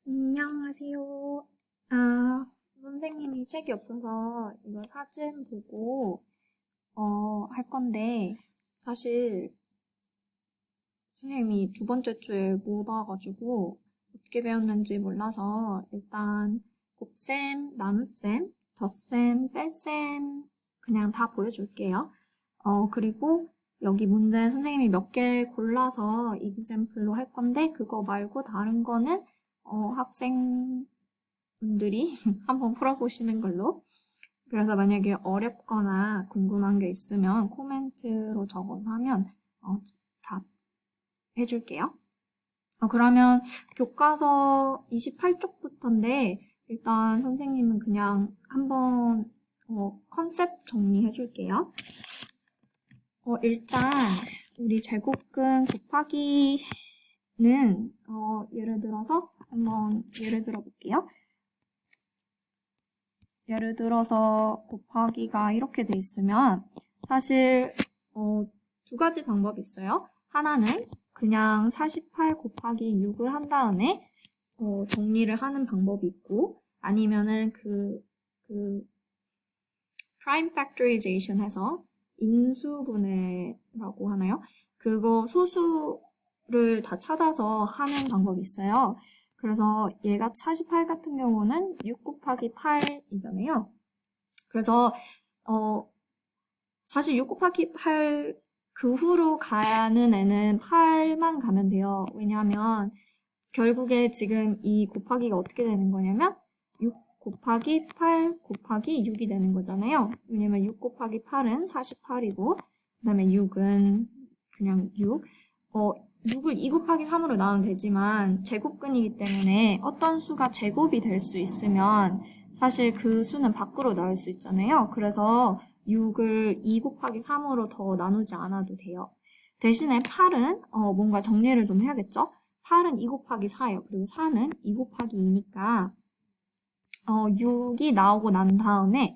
안녕하세요. 선생님이 책이 없어서 이거 사진 보고, 할 건데, 사실, 선생님이 두 번째 주에 못 와가지고, 어떻게 배웠는지 몰라서, 일단, 곱셈, 나눗셈, 덧셈, 뺄셈, 그냥 다 보여줄게요. 그리고, 여기 문제 선생님이 몇 개 골라서 example로 할 건데, 그거 말고 다른 거는, 학생분들이 한번 풀어보시는 걸로. 그래서 만약에 어렵거나 궁금한 게 있으면 코멘트로 적어서 하면 답해줄게요. 그러면 교과서 28쪽부터인데 일단 선생님은 그냥 한번 컨셉 정리해줄게요. 일단 우리 제곱근 곱하기는 예를 들어서 한번 예를 들어 볼게요. 예를 들어서 곱하기가 이렇게 돼 있으면 사실 두 가지 방법이 있어요. 하나는 그냥 48 곱하기 6을 한 다음에 정리를 하는 방법이 있고 아니면은 그 prime factorization 해서 인수분해라고 하나요? 그거 소수를 다 찾아서 하는 방법이 있어요. 그래서 얘가 48 같은 경우는 6 곱하기 8이잖아요. 그래서 사실 6 곱하기 8 그 후로 가는 애는 8만 가면 돼요. 왜냐하면 결국에 지금 이 곱하기가 어떻게 되는 거냐면 6 곱하기 8 곱하기 6이 되는 거잖아요. 왜냐면 6 곱하기 8은 48이고 그 다음에 6은 그냥 6. 6을 2 곱하기 3으로 나누면 되지만 제곱근이기 때문에 어떤 수가 제곱이 될 수 있으면 사실 그 수는 밖으로 나올 수 있잖아요. 그래서 6을 2 곱하기 3으로 더 나누지 않아도 돼요. 대신에 8은 뭔가 정리를 좀 해야겠죠? 8은 2 곱하기 4예요. 그리고 4는 2 곱하기 2니까 6이 나오고 난 다음에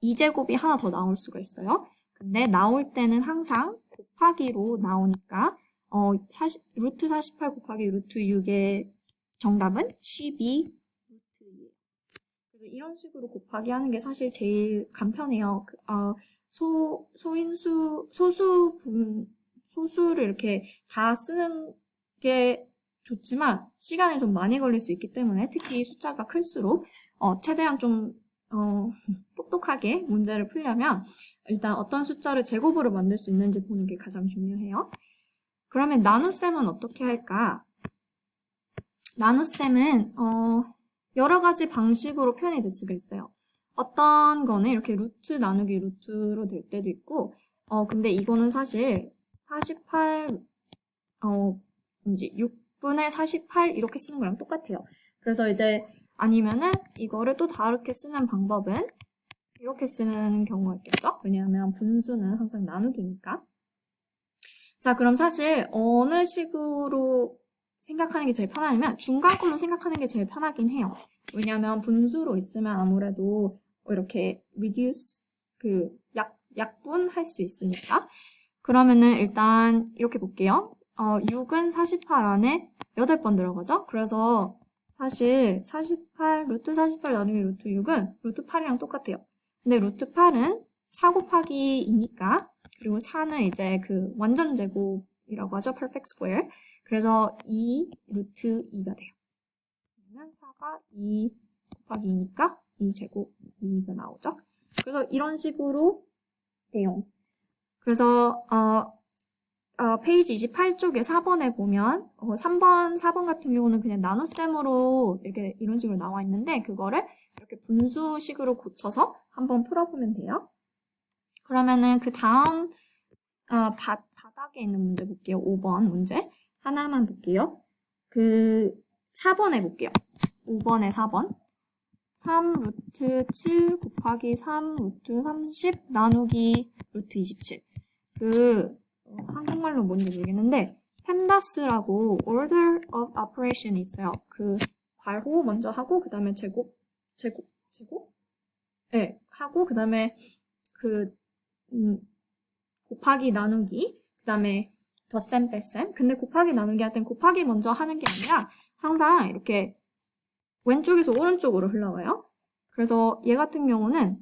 2제곱이 하나 더 나올 수가 있어요. 근데 나올 때는 항상 곱하기로 나오니까 루트 48 곱하기 루트 6의 정답은 12 루트 2예요. 그래서 이런 식으로 곱하기 하는 게 사실 제일 간편해요. 소수를 이렇게 다 쓰는 게 좋지만 시간이 좀 많이 걸릴 수 있기 때문에 특히 숫자가 클수록 최대한 좀 똑똑하게 문제를 풀려면 일단 어떤 숫자를 제곱으로 만들 수 있는지 보는 게 가장 중요해요. 그러면 나눗셈은 어떻게 할까? 나눗셈은 여러 가지 방식으로 표현이 될 수가 있어요. 어떤 거는 이렇게 루트 나누기 루트로 될 때도 있고 근데 이거는 사실 48 이제 6분의 48 이렇게 쓰는 거랑 똑같아요. 그래서 이제 아니면은 이거를 또 다르게 쓰는 방법은 이렇게 쓰는 경우가 있겠죠? 왜냐하면 분수는 항상 나누기니까. 자, 그럼 사실 어느 식으로 생각하는 게 제일 편하냐면 중간꼴로 생각하는 게 제일 편하긴 해요. 왜냐하면 분수로 있으면 아무래도 이렇게 reduce 약분할 수 있으니까. 그러면은 일단 이렇게 볼게요. 6은 48 안에 8번 들어가죠? 그래서 사실 48, 루트 48 나누기 루트 6은 루트 8이랑 똑같아요. 근데 루트 8은 4 곱하기 2니까 그리고 4는 이제 그 완전 제곱이라고 하죠. perfect square. 그래서 2 루트 2가 돼요. 그러면 4가 2 곱하기 2니까 2 제곱 2가 나오죠. 그래서 이런 식으로 돼요. 그래서 페이지 28쪽에 4번에 보면 4번 같은 경우는 그냥 나눗셈으로 이렇게 이런 식으로 나와 있는데 그거를 이렇게 분수식으로 고쳐서 한번 풀어보면 돼요. 그러면은 그 다음 바닥에 있는 문제 볼게요. 5번 문제 하나만 볼게요. 그 4번에 볼게요. 5번에 4번 3 루트 7 곱하기 3 루트 30 나누기 루트 27 한국말로 뭔지 모르겠는데 펜다스라고 order of operation이 있어요. 그 괄호 먼저 하고 그 다음에 제곱 네, 하고 그 다음에 곱하기 나누기 그 다음에 덧셈 뺄셈. 근데 곱하기 나누기 할 땐 곱하기 먼저 하는 게 아니라 항상 이렇게 왼쪽에서 오른쪽으로 흘러가요. 그래서 얘 같은 경우는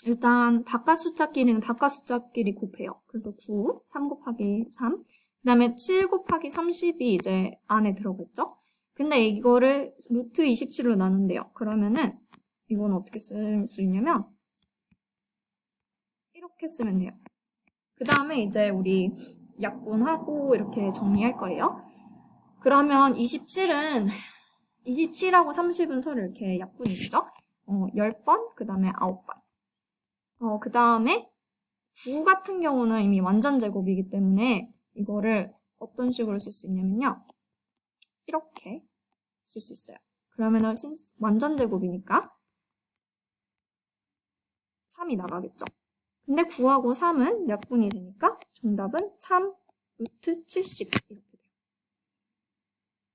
일단 바깥 숫자끼리는 바깥 숫자끼리 곱해요. 그래서 9, 3 곱하기 3, 그 다음에 7 곱하기 30이 이제 안에 들어갔죠? 근데 이거를 루트 27로 나눈대요. 그러면은 이건 어떻게 쓸 수 있냐면 이렇게 쓰면 돼요. 그 다음에 이제 우리 약분하고 이렇게 정리할 거예요. 그러면 27하고 30은 서로 이렇게 약분이 되죠? 10번, 그 다음에 9번. 그 다음에 9 같은 경우는 이미 완전 제곱이기 때문에 이거를 어떤 식으로 쓸 수 있냐면요. 이렇게 쓸 수 있어요. 그러면은 완전 제곱이니까 3이 나가겠죠. 근데 9하고 3은 약분이 되니까 정답은 3 루트 70 이렇게 돼요.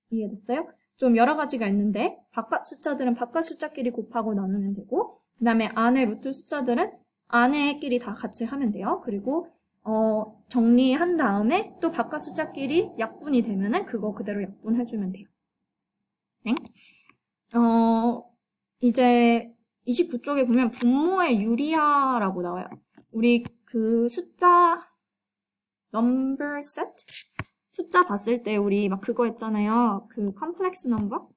이해됐어요? 좀 여러 가지가 있는데 바깥 숫자들은 바깥 숫자끼리 곱하고 나누면 되고 그 다음에 안에 루트 숫자들은 안에끼리 다 같이 하면 돼요. 그리고 정리한 다음에 또 바깥 숫자끼리 약분이 되면은 그거 그대로 약분해주면 돼요. 네? 이제 29쪽에 보면 분모의 유리하라고 나와요. 우리 그 숫자 number set? 숫자 봤을 때 우리 막 그거 했잖아요. 그 컴플렉스 넘버가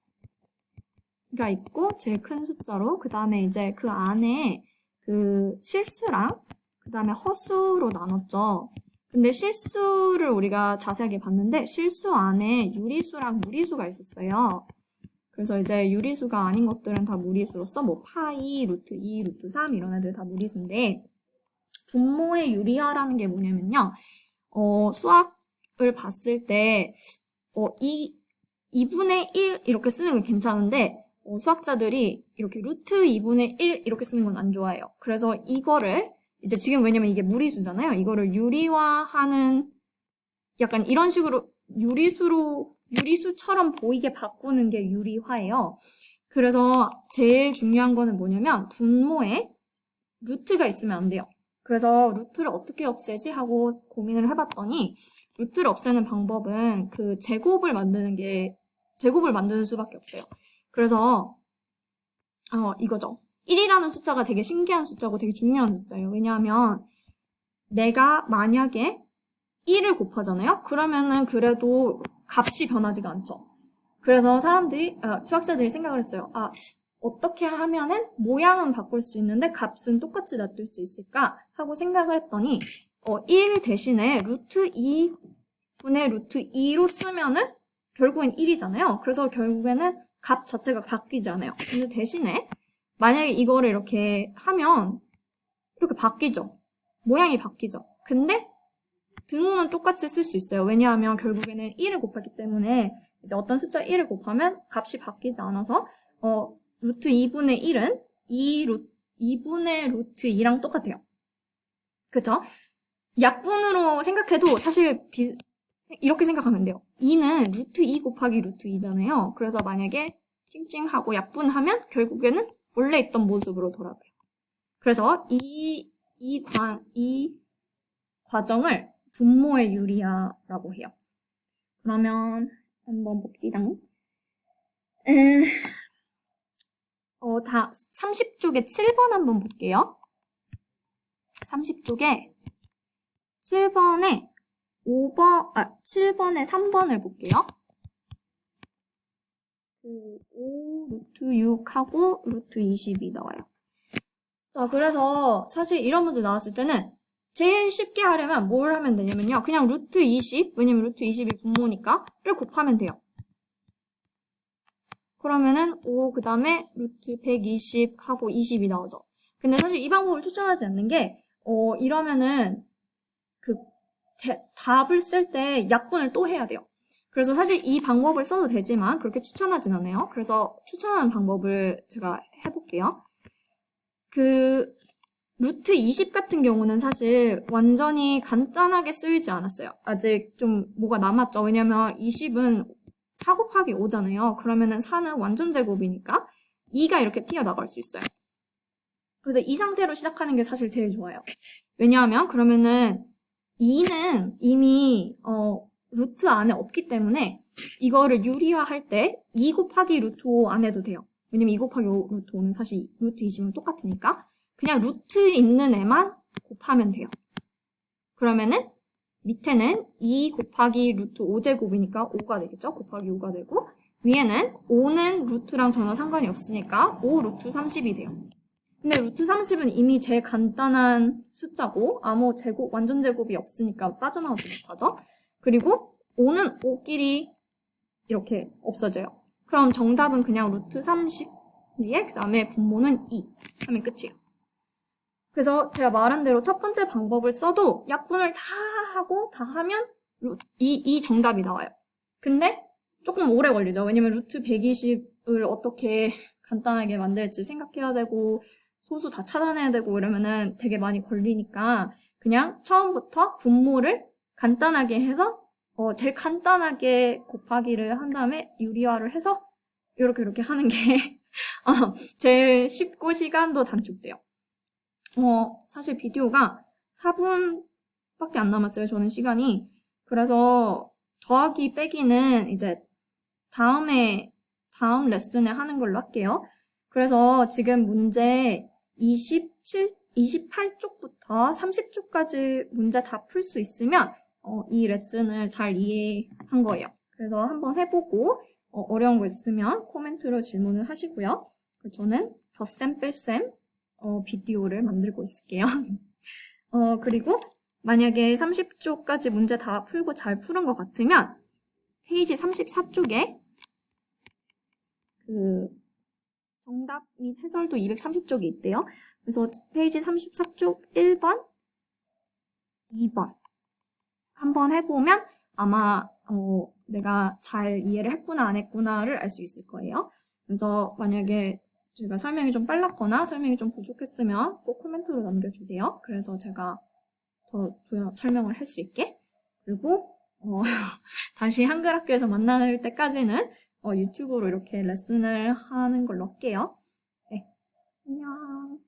있고 제일 큰 숫자로 그 다음에 이제 그 안에 그 실수랑 그 다음에 허수로 나눴죠. 근데 실수를 우리가 자세하게 봤는데 실수 안에 유리수랑 무리수가 있었어요. 그래서 이제 유리수가 아닌 것들은 다 무리수로서 뭐 파이, 루트 2, 루트 3 이런 애들 다 무리수인데 분모의 유리하라는 게 뭐냐면요. 수학을 봤을 때 2분의 1 이렇게 쓰는 건 괜찮은데 수학자들이 이렇게 루트 2분의 1 이렇게 쓰는 건 안 좋아해요. 그래서 이거를 이제 지금 왜냐면 이게 무리수잖아요. 이거를 유리화하는 약간 이런 식으로 유리수처럼 보이게 바꾸는 게 유리화예요. 그래서 제일 중요한 거는 뭐냐면 분모에 루트가 있으면 안 돼요. 그래서 루트를 어떻게 없애지 하고 고민을 해봤더니 루트를 없애는 방법은 그 제곱을 만드는 수밖에 없어요. 그래서 이거죠. 1이라는 숫자가 되게 신기한 숫자고 되게 중요한 숫자예요. 왜냐하면 내가 만약에 1을 곱하잖아요? 그러면은 그래도 값이 변하지가 않죠. 그래서 수학자들이 생각을 했어요. 어떻게 하면은 모양은 바꿀 수 있는데 값은 똑같이 놔둘 수 있을까? 하고 생각을 했더니 1 대신에 루트 2분의 루트 2로 쓰면은 결국엔 1이잖아요. 그래서 결국에는 값 자체가 바뀌지 않아요. 근데 대신에 만약에 이거를 이렇게 하면 이렇게 바뀌죠. 모양이 바뀌죠. 근데 등호는 똑같이 쓸 수 있어요. 왜냐하면 결국에는 1을 곱했기 때문에 이제 어떤 숫자 1을 곱하면 값이 바뀌지 않아서 루트 2분의 1은 2분의 루트 2랑 똑같아요. 그쵸? 약분으로 생각해도 사실 이렇게 생각하면 돼요. 2는 루트 2 곱하기 루트 2잖아요. 그래서 만약에 찡찡하고 약분하면 결국에는 원래 있던 모습으로 돌아가요. 그래서 이 과정을 분모의 유리하라고 해요. 그러면 한번 봅시다. 30쪽에 7번 한번 볼게요. 30쪽에 7번에 7번에 3번을 볼게요. 5 루트 6하고 루트 20이 나와요. 자, 그래서 사실 이런 문제 나왔을 때는 제일 쉽게 하려면 뭘 하면 되냐면요. 그냥 루트 20, 왜냐면 루트 20이 분모니까,를 곱하면 돼요. 그러면은 5, 그 다음에 루트 120 하고 20이 나오죠. 근데 사실 이 방법을 추천하지 않는 게, 이러면은 답을 쓸 때 약분을 또 해야 돼요. 그래서 사실 이 방법을 써도 되지만 그렇게 추천하진 않아요. 그래서 추천하는 방법을 제가 해볼게요. 루트 20 같은 경우는 사실 완전히 간단하게 쓰이지 않았어요. 아직 좀 뭐가 남았죠. 왜냐면 20은 4 곱하기 5잖아요. 그러면은 4는 완전 제곱이니까 2가 이렇게 튀어나갈 수 있어요. 그래서 이 상태로 시작하는 게 사실 제일 좋아요. 왜냐하면 그러면은 2는 이미 루트 안에 없기 때문에 이거를 유리화할 때 2 곱하기 루트 5 안 해도 돼요. 왜냐면 2 곱하기 루트 5는 사실 루트 20은 똑같으니까 그냥 루트 있는 애만 곱하면 돼요. 그러면은 밑에는 2 곱하기 루트 5제곱이니까 5가 되겠죠? 곱하기 5가 되고 위에는 5는 루트랑 전혀 상관이 없으니까 5 루트 30이 돼요. 근데 루트 30은 이미 제일 간단한 숫자고 아무 제곱, 완전 제곱이 없으니까 빠져나오지 못하죠? 그리고 5는 5끼리 이렇게 없어져요. 그럼 정답은 그냥 루트 30 위에 그 다음에 분모는 2 하면 끝이에요. 그래서 제가 말한 대로 첫 번째 방법을 써도 약분을 다 하고 다 하면 이 정답이 나와요. 근데 조금 오래 걸리죠. 왜냐면 루트 120을 어떻게 간단하게 만들지 생각해야 되고 소수 다 찾아내야 되고 이러면은 되게 많이 걸리니까 그냥 처음부터 분모를 간단하게 해서 제일 간단하게 곱하기를 한 다음에 유리화를 해서 이렇게 하는 게 제일 쉽고 시간도 단축돼요. 사실 비디오가 4분밖에 안 남았어요. 저는 시간이. 그래서 더하기 빼기는 이제 다음 레슨에 하는 걸로 할게요. 그래서 지금 문제 28쪽부터 30쪽까지 문제 다 풀 수 있으면 이 레슨을 잘 이해한 거예요. 그래서 한번 해보고 어려운 거 있으면 코멘트로 질문을 하시고요. 저는 덧셈 뺄셈 비디오를 만들고 있을게요. 그리고 만약에 30쪽까지 문제 다 풀고 잘 푸는 것 같으면 페이지 34쪽에 그 정답 및 해설도 230쪽이 있대요. 그래서 페이지 34쪽 1번, 2번 한번 해보면 아마 내가 잘 이해를 했구나 안 했구나를 알 수 있을 거예요. 그래서 만약에 제가 설명이 좀 빨랐거나 설명이 좀 부족했으면 꼭 코멘트로 남겨주세요. 그래서 제가 더 설명을 할 수 있게. 그리고 다시 한글 학교에서 만날 때까지는 유튜브로 이렇게 레슨을 하는 걸로 할게요. 네, 안녕.